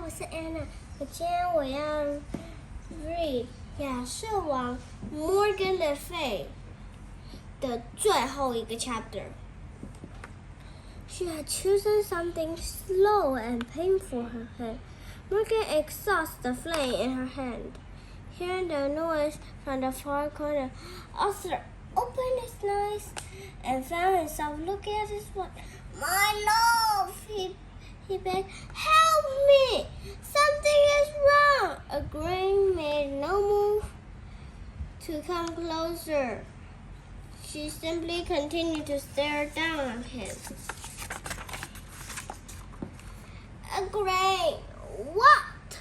我是 Anna。今天我要 read 亚瑟王 Morgan Le Fay 的最后一个 chapter. She had chosen something slow and painful for her hand. Morgan exhausts the flame in her hand. Hearing the noise from the far corner, Arthur opened his eyes and found himself looking at his watch. My love, he begged, help me! Something is wrong! A grain made no move to come closer. She simply continued to stare down at him. A grain! What?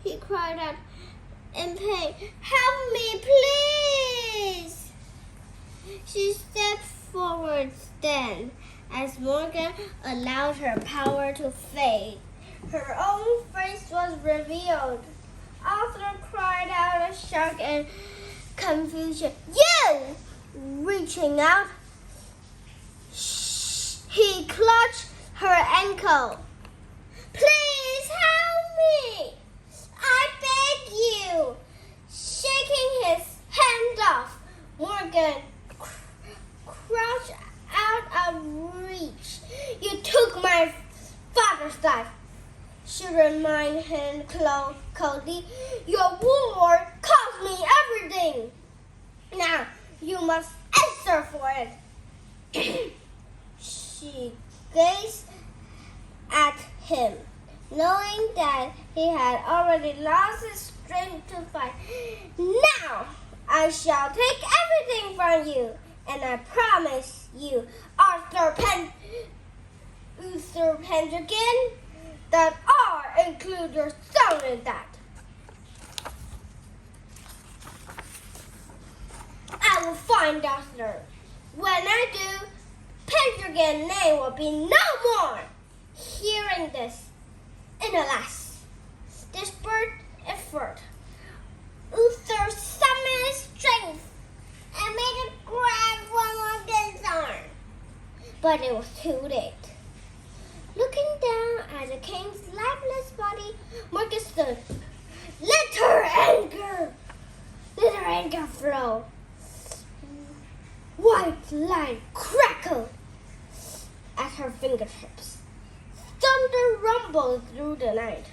He cried out in pain. Help me, please! She stepped forward then, as Morgan allowed her power to fade. Her own face was revealed. Arthur cried out in shock and confusion. You! Reaching out, he clutched her ankle. Please help me! I beg you! Shaking his hand off, Morgan crouched out of reach. You took my father's life, she reminded him coldly. Your war cost me everything. Now you must answer for it. She gazed at him, knowing that he had already lost his strength to fight. Now I shall take everything from you, and I promise you, Arthur Pendragon, that I'll include your son in that. I will find Arthur. When I do, Pendragon's name will be no more. Hearing this, in a last desperate effort, Uther summoned his strength and made a grab for Morgan's arm. But it was too late. Looking down at the king's lifeless body, Morgan stood. Let her anger flow. White light crackled at her fingertips. Thunder rumbled through the night.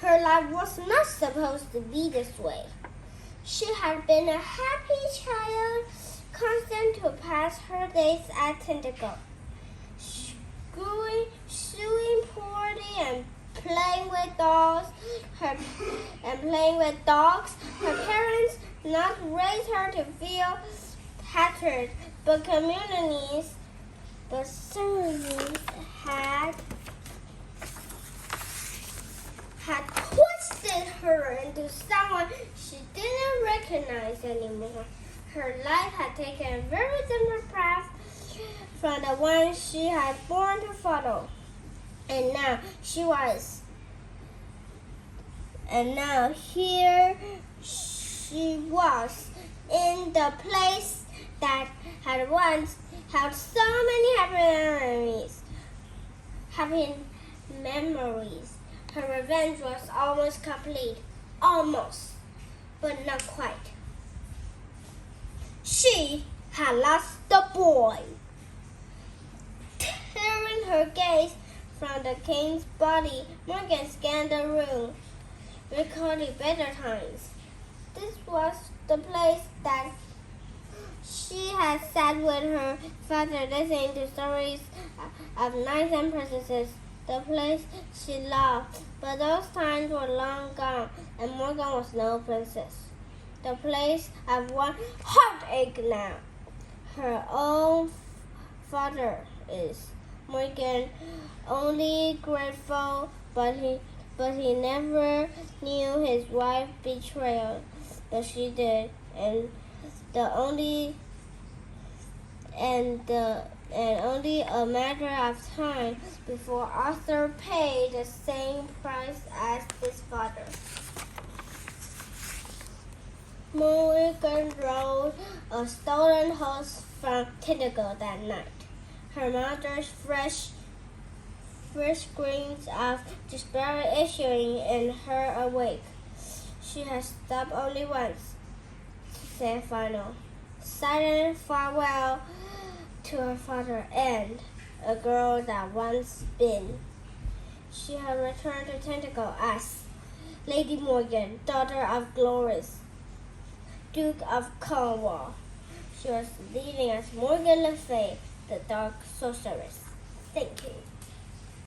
Her life was not supposed to be this way. She had been a happy child, constant to pass her days at Tentacle, sewing poorly and playing with dogs. Her parents did not raise her to feel hatred, but ceremonies had twisted her into someone she didn't recognize anymore. Her life had taken a very different path from the one she had born to follow. And now here she was in the place that had once held so many happy memories. Her revenge was almost complete. Almost, but not quite. She had lost the boy. Tearing her gaze from the king's body, Morgan scanned the room, recalling better times. This was the place that she had sat with her father, listening to stories of knights and princesses. The place she loved, but those times were long gone, and Morgan was no princess. The place had one heartache now. Her own father is. Morgan only grateful, but he never knew his wife's betrayal, but she did, and only a matter of time before Arthur paid the same price as his father. Morgan rode a stolen horse from Tentacle that night. Her mother's fresh first screams of despair issuing in her awake. She has stopped only once to say a final, silent farewell to her father and a girl that once been. She had returned to Tentacle as Lady Morgan, daughter of Glorious, Duke of Cornwall. She was leaving as Morgan Le Fay, the Dark Sorceress. Thank you.